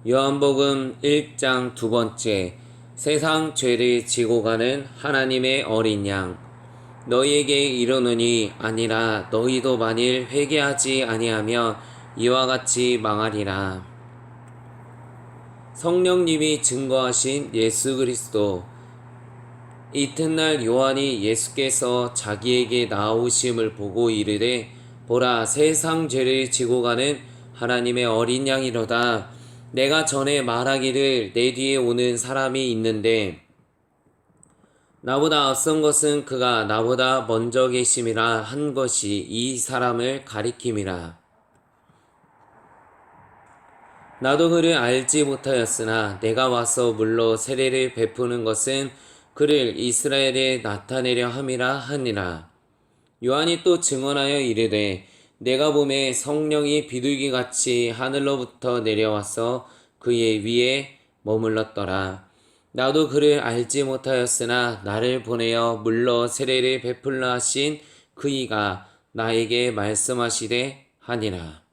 요한복음 1장 두 번째. 세상 죄를 지고 가는 하나님의 어린 양. 너희에게 이르노니 아니라 너희도 만일 회개하지 아니하면 이와 같이 망하리라. 성령님이 증거하신 예수 그리스도. 이튿날 요한이 예수께서 자기에게 나오심을 보고 이르되 보라, 세상 죄를 지고 가는 하나님의 어린 양이로다. 내가 전에 말하기를 내 뒤에 오는 사람이 있는데 나보다 앞선 것은 그가 나보다 먼저 계심이라 한 것이 이 사람을 가리킴이라. 나도 그를 알지 못하였으나 내가 와서 물로 세례를 베푸는 것은 그를 이스라엘에 나타내려 함이라 하니라. 요한이 또 증언하여 이르되 내가 보매 성령이 비둘기같이 하늘로부터 내려와서 그의 위에 머물렀더라. 나도 그를 알지 못하였으나 나를 보내어 물로 세례를 베풀라 하신 그이가 나에게 말씀하시되 하니라.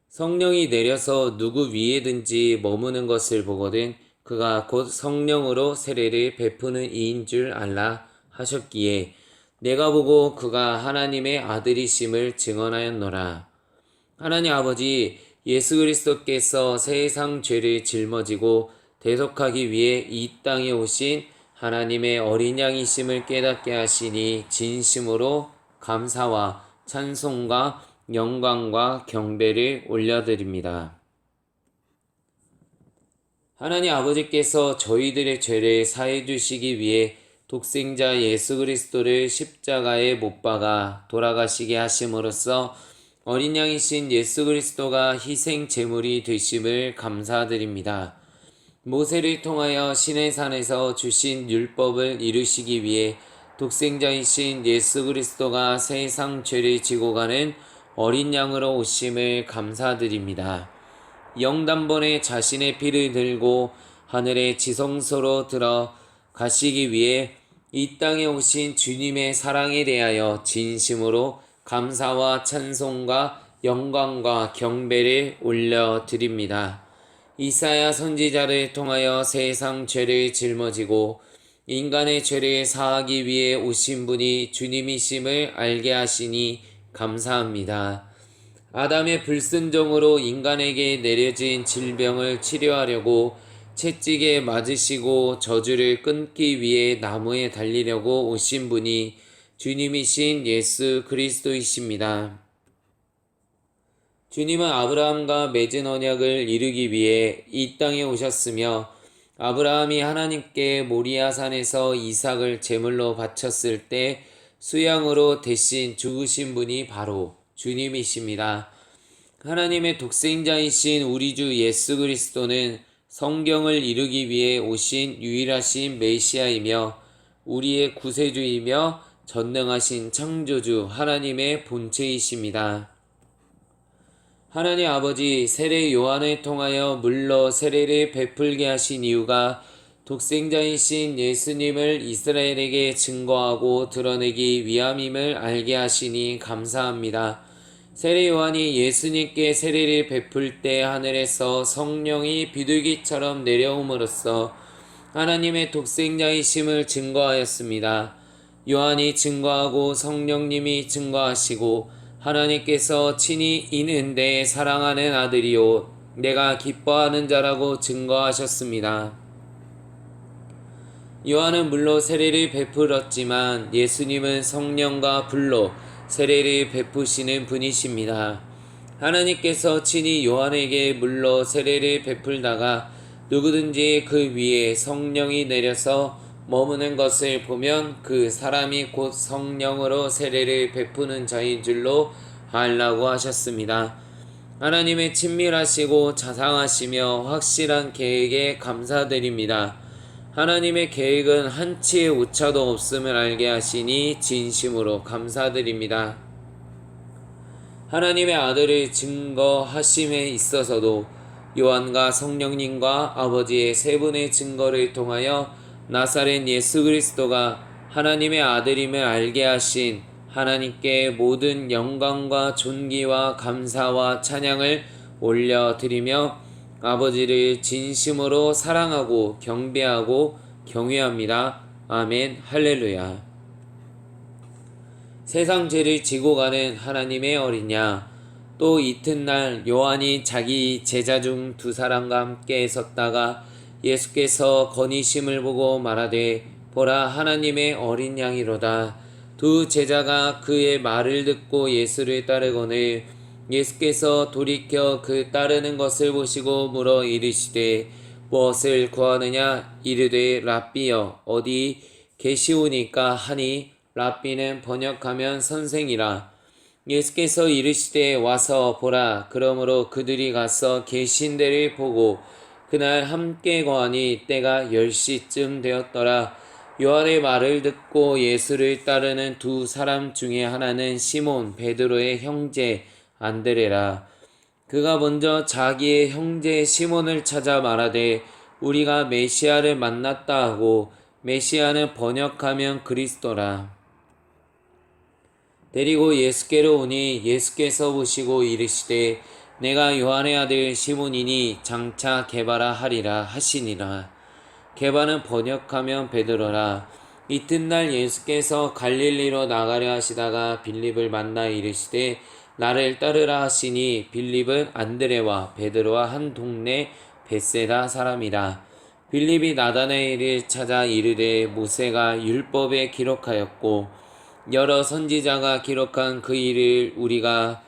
성령이 내려서 누구 위에든지 머무는 것을 보거든 그가 곧 성령으로 세례를 베푸는 이인 줄 알라 하셨기에 내가 보고 그가 하나님의 아들이심을 증언하였노라. 하나님 아버지 예수 그리스도께서 세상 죄를 짊어지고 대속하기 위해 이 땅에 오신 하나님의 어린 양이심을 깨닫게 하시니 진심으로 감사와 찬송과 영광과 경배를 올려드립니다. 하나님 아버지께서 저희들의 죄를 사해 주시기 위해 독생자 예수 그리스도를 십자가에 못 박아 돌아가시게 하심으로써 어린 양이신 예수 그리스도가 희생 제물이 되심을 감사드립니다. 모세를 통하여 시내산에서 주신 율법을 이루시기 위해 독생자이신 예수 그리스도가 세상 죄를 지고 가는 어린 양으로 오심을 감사드립니다. 영단번에 자신의 피를 들고 하늘의 지성소로 들어 가시기 위해 이 땅에 오신 주님의 사랑에 대하여 진심으로 감사와 찬송과 영광과 경배를 올려드립니다. 이사야 선지자를 통하여 세상 죄를 짊어지고 인간의 죄를 사하기 위해 오신 분이 주님이심을 알게 하시니 감사합니다. 아담의 불순종으로 인간에게 내려진 질병을 치료하려고 채찍에 맞으시고 저주를 끊기 위해 나무에 달리려고 오신 분이 주님이신 예수 그리스도이십니다. 주님은 아브라함과 맺은 언약을 이루기 위해 이 땅에 오셨으며 아브라함이 하나님께 모리아 산에서 이삭을 제물로 바쳤을 때 수양으로 대신 죽으신 분이 바로 주님이십니다. 하나님의 독생자이신 우리 주 예수 그리스도는 성경을 이루기 위해 오신 유일하신 메시아이며 우리의 구세주이며 전능하신 창조주 하나님의 본체이십니다. 하나님 아버지 세례 요한을 통하여 물로 세례를 베풀게 하신 이유가 독생자이신 예수님을 이스라엘에게 증거하고 드러내기 위함임을 알게 하시니 감사합니다. 세례 요한이 예수님께 세례를 베풀 때 하늘에서 성령이 비둘기처럼 내려옴으로써 하나님의 독생자이심을 증거하였습니다. 요한이 증거하고 성령님이 증거하시고 하나님께서 친히 이는 내 사랑하는 아들이요 내가 기뻐하는 자라고 증거하셨습니다. 요한은 물로 세례를 베풀었지만 예수님은 성령과 불로 세례를 베푸시는 분이십니다. 하나님께서 친히 요한에게 물로 세례를 베풀다가 누구든지 그 위에 성령이 내려서 머무는 것을 보면 그 사람이 곧 성령으로 세례를 베푸는 자인 줄로 알라고 하셨습니다. 하나님의 친밀하시고 자상하시며 확실한 계획에 감사드립니다. 하나님의 계획은 한치의 오차도 없음을 알게 하시니 진심으로 감사드립니다. 하나님의 아들을 증거하심에 있어서도 요한과 성령님과 아버지의 세 분의 증거를 통하여 나사렛 예수 그리스도가 하나님의 아들임을 알게 하신 하나님께 모든 영광과 존귀와 감사와 찬양을 올려드리며 아버지를 진심으로 사랑하고 경배하고 경외합니다. 아멘. 할렐루야. 세상 죄를 지고 가는 하나님의 어린 양. 또 이튿날 요한이 자기 제자 중 두 사람과 함께 섰다가 예수께서 건의심을 보고 말하되 보라 하나님의 어린 양이로다. 두 제자가 그의 말을 듣고 예수를 따르거늘 예수께서 돌이켜 그 따르는 것을 보시고 물어 이르시되 무엇을 구하느냐 이르되 랍비여 어디 계시오니까 하니 랍비는 번역하면 선생이라. 예수께서 이르시되 와서 보라. 그러므로 그들이 가서 계신 데를 보고 그날 함께 거하니 때가 10시쯤 되었더라. 요한의 말을 듣고 예수를 따르는 두 사람 중에 하나는 시몬 베드로의 형제 안드레라. 그가 먼저 자기의 형제 시몬을 찾아 말하되 우리가 메시아를 만났다 하고 메시아는 번역하면 그리스도라. 데리고 예수께로 오니 예수께서 보시고 이르시되 내가 요한의 아들 시몬이니 장차 게바라 하리라 하시니라. 게바는 번역하면 베드로라. 이튿날 예수께서 갈릴리로 나가려 하시다가 빌립을 만나 이르시되 나를 따르라 하시니 빌립은 안드레와 베드로와 한 동네 벳세다 사람이라. 빌립이 나다나엘을 찾아 이르되 모세가 율법에 기록하였고 여러 선지자가 기록한 그 일을 우리가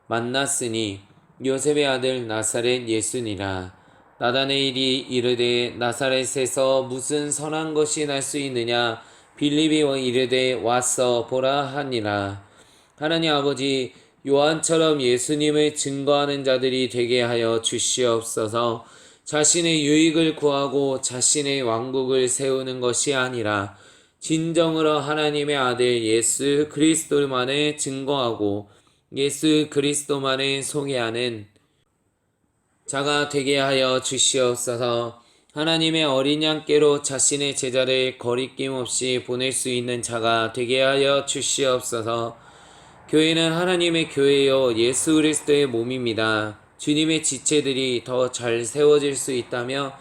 만났으니 요셉의 아들 나사렛 예수니라. 나다나엘이 이르되 나사렛에서 무슨 선한 것이 날 수 있느냐. 빌립이 이르되 와서 보라 하니라. 하나님 아버지 요한처럼 예수님을 증거하는 자들이 되게 하여 주시옵소서. 자신의 유익을 구하고 자신의 왕국을 세우는 것이 아니라 진정으로 하나님의 아들 예수 그리스도만을 증거하고 예수 그리스도만을 소개하는 자가 되게 하여 주시옵소서. 하나님의 어린 양께로 자신의 제자를 거리낌 없이 보낼 수 있는 자가 되게 하여 주시옵소서. 교회는 하나님의 교회요 예수 그리스도의 몸입니다. 주님의 지체들이 더 잘 세워질 수 있다며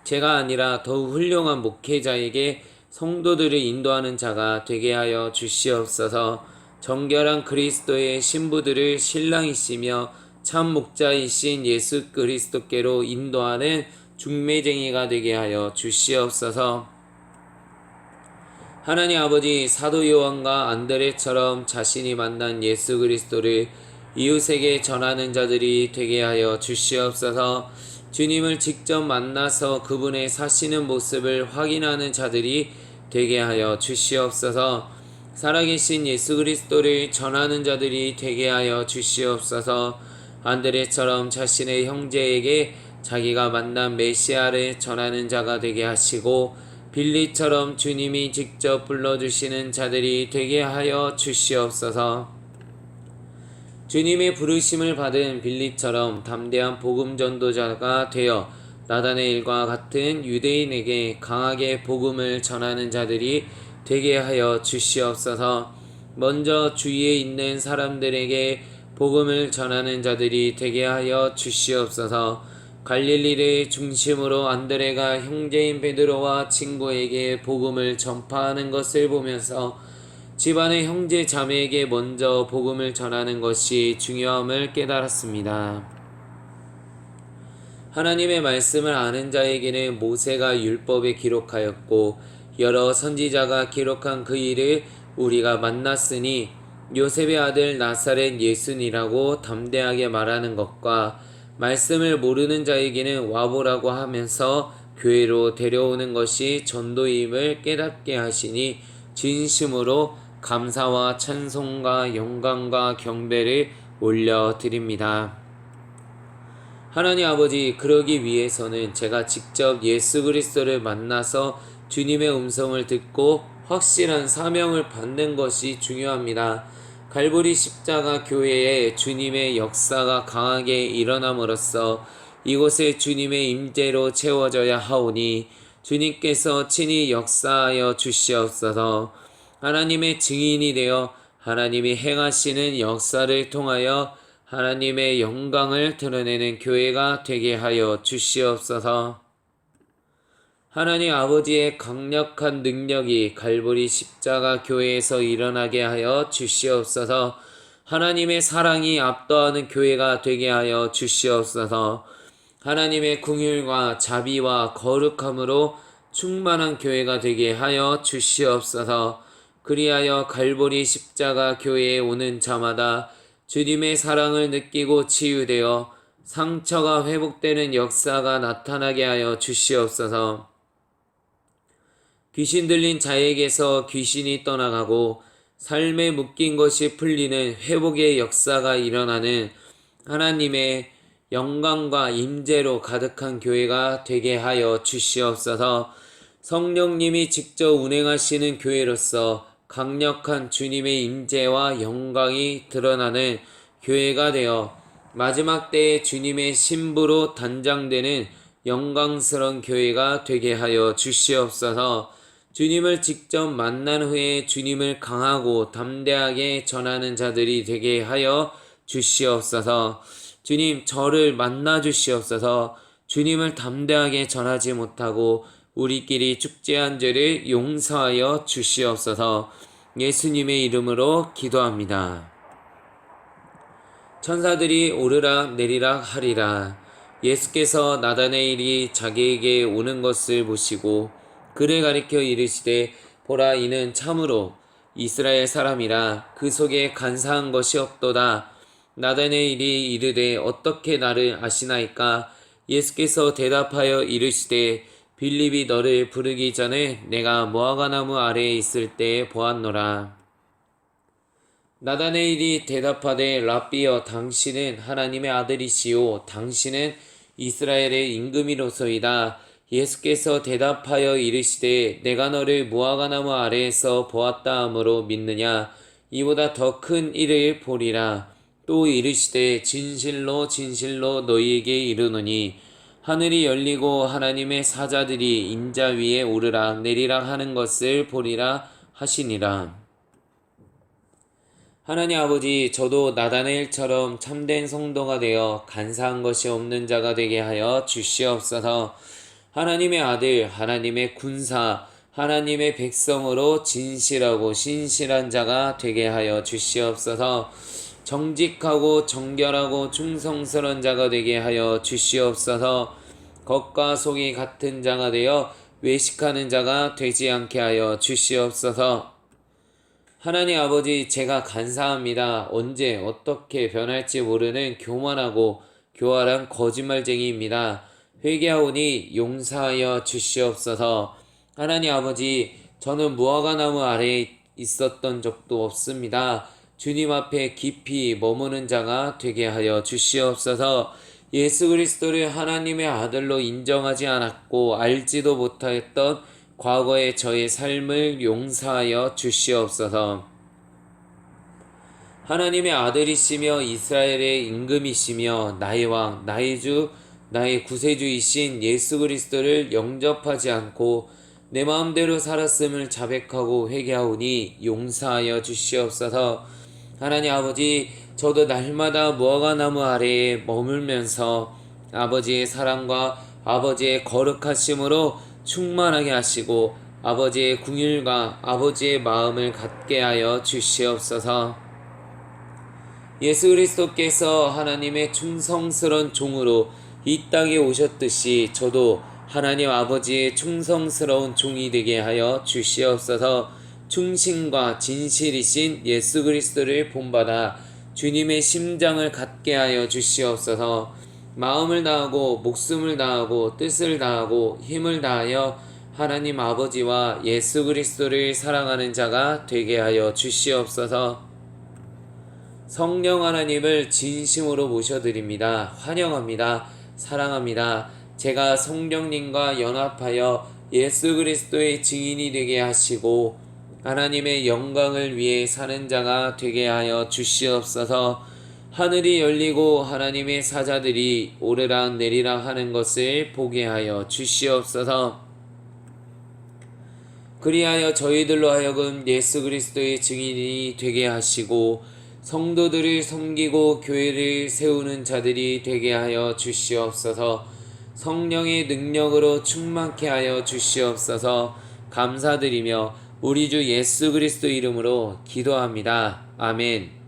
제가 아니라 더욱 훌륭한 목회자에게 성도들을 인도하는 자가 되게 하여 주시옵소서. 정결한 그리스도의 신부들을 신랑이시며 참 목자이신 예수 그리스도께로 인도하는 중매쟁이가 되게 하여 주시옵소서. 하나님 아버지 사도 요한과 안드레처럼 자신이 만난 예수 그리스도를 이웃에게 전하는 자들이 되게 하여 주시옵소서. 주님을 직접 만나서 그분의 사시는 모습을 확인하는 자들이 되게 하여 주시옵소서. 살아계신 예수 그리스도를 전하는 자들이 되게 하여 주시옵소서. 안드레처럼 자신의 형제에게 자기가 만난 메시아를 전하는 자가 되게 하시고 빌립처럼 주님이 직접 불러주시는 자들이 되게 하여 주시옵소서. 주님의 부르심을 받은 빌립처럼 담대한 복음 전도자가 되어 나다나엘과 같은 유대인에게 강하게 복음을 전하는 자들이 되게 하여 주시옵소서. 먼저 주위에 있는 사람들에게 복음을 전하는 자들이 되게 하여 주시옵소서. 갈릴리를 중심으로 안드레가 형제인 베드로와 친구에게 복음을 전파하는 것을 보면서 집안의 형제 자매에게 먼저 복음을 전하는 것이 중요함을 깨달았습니다. 하나님의 말씀을 아는 자에게는 모세가 율법에 기록하였고 여러 선지자가 기록한 그 일을 우리가 만났으니 요셉의 아들 나사렛 예수니라고 담대하게 말하는 것과 말씀을 모르는 자에게는 와보라고 하면서 교회로 데려오는 것이 전도임을 깨닫게 하시니 진심으로 감사와 찬송과 영광과 경배를 올려드립니다. 하나님 아버지, 그러기 위해서는 제가 직접 예수 그리스도를 만나서 주님의 음성을 듣고 확실한 사명을 받는 것이 중요합니다. 갈보리 십자가 교회에 주님의 역사가 강하게 일어남으로써 이곳에 주님의 임재로 채워져야 하오니 주님께서 친히 역사하여 주시옵소서. 하나님의 증인이 되어 하나님이 행하시는 역사를 통하여 하나님의 영광을 드러내는 교회가 되게 하여 주시옵소서. 하나님 아버지의 강력한 능력이 갈보리 십자가 교회에서 일어나게 하여 주시옵소서. 하나님의 사랑이 압도하는 교회가 되게 하여 주시옵소서. 하나님의 긍휼과 자비와 거룩함으로 충만한 교회가 되게 하여 주시옵소서. 그리하여 갈보리 십자가 교회에 오는 자마다 주님의 사랑을 느끼고 치유되어 상처가 회복되는 역사가 나타나게 하여 주시옵소서. 귀신 들린 자에게서 귀신이 떠나가고 삶에 묶인 것이 풀리는 회복의 역사가 일어나는 하나님의 영광과 임재로 가득한 교회가 되게 하여 주시옵소서. 성령님이 직접 운행하시는 교회로서 강력한 주님의 임재와 영광이 드러나는 교회가 되어 마지막 때에 주님의 신부로 단장되는 영광스러운 교회가 되게 하여 주시옵소서. 주님을 직접 만난 후에 주님을 강하고 담대하게 전하는 자들이 되게 하여 주시옵소서. 주님, 저를 만나 주시옵소서. 주님을 담대하게 전하지 못하고 우리끼리 축제한 죄를 용서하여 주시옵소서. 예수님의 이름으로 기도합니다. 천사들이 오르락 내리락 하리라. 예수께서 나다나엘이 자기에게 오는 것을 보시고 그를 가리켜 이르시되, 보라, 이는 참으로 이스라엘 사람이라. 그 속에 간사한 것이 없도다. 나다나엘이 이르되, 어떻게 나를 아시나이까? 예수께서 대답하여 이르시되, 빌립이 너를 부르기 전에 내가 무화과나무 아래에 있을 때에 보았노라. 나다나엘이 대답하되, 랍비여, 당신은 하나님의 아들이시요 당신은 이스라엘의 임금이로소이다. 예수께서 대답하여 이르시되, 내가 너를 무화과나무 아래에서 보았다 하므로 믿느냐? 이보다 더 큰 일을 보리라. 또 이르시되, 진실로 진실로 너희에게 이르노니 하늘이 열리고 하나님의 사자들이 인자 위에 오르락 내리락 하는 것을 보리라 하시니라. 하나님 아버지, 저도 나다나엘처럼 참된 성도가 되어 간사한 것이 없는 자가 되게 하여 주시옵소서. 하나님의 아들, 하나님의 군사, 하나님의 백성으로 진실하고 신실한 자가 되게 하여 주시옵소서. 정직하고 정결하고 충성스러운 자가 되게 하여 주시옵소서. 겉과 속이 같은 자가 되어 외식하는 자가 되지 않게 하여 주시옵소서. 하나님 아버지, 제가 간사합니다. 언제 어떻게 변할지 모르는 교만하고 교활한 거짓말쟁이입니다. 회개하오니 용서하여 주시옵소서. 하나님 아버지, 저는 무화과나무 아래에 있었던 적도 없습니다. 주님 앞에 깊이 머무는 자가 되게 하여 주시옵소서. 예수 그리스도를 하나님의 아들로 인정하지 않았고 알지도 못하였던 과거의 저의 삶을 용서하여 주시옵소서. 하나님의 아들이시며 이스라엘의 임금이시며 나의 왕, 나의 주, 나의 구세주이신 예수 그리스도를 영접하지 않고 내 마음대로 살았음을 자백하고 회개하오니 용서하여 주시옵소서. 하나님 아버지, 저도 날마다 무화과나무 아래에 머물면서 아버지의 사랑과 아버지의 거룩하심으로 충만하게 하시고 아버지의 긍휼과 아버지의 마음을 갖게 하여 주시옵소서. 예수 그리스도께서 하나님의 충성스러운 종으로 이 땅에 오셨듯이 저도 하나님 아버지의 충성스러운 종이 되게 하여 주시옵소서. 충신과 진실이신 예수 그리스도를 본받아 주님의 심장을 갖게 하여 주시옵소서. 마음을 다하고 목숨을 다하고 뜻을 다하고 힘을 다하여 하나님 아버지와 예수 그리스도를 사랑하는 자가 되게 하여 주시옵소서. 성령 하나님을 진심으로 모셔드립니다. 환영합니다. 사랑합니다. 제가 성령님과 연합하여 예수 그리스도의 증인이 되게 하시고 하나님의 영광을 위해 사는 자가 되게 하여 주시옵소서. 하늘이 열리고 하나님의 사자들이 오르락 내리락 하는 것을 보게 하여 주시옵소서. 그리하여 저희들로 하여금 예수 그리스도의 증인이 되게 하시고 성도들을 섬기고 교회를 세우는 자들이 되게 하여 주시옵소서. 성령의 능력으로 충만케 하여 주시옵소서. 감사드리며 우리 주 예수 그리스도 이름으로 기도합니다. 아멘.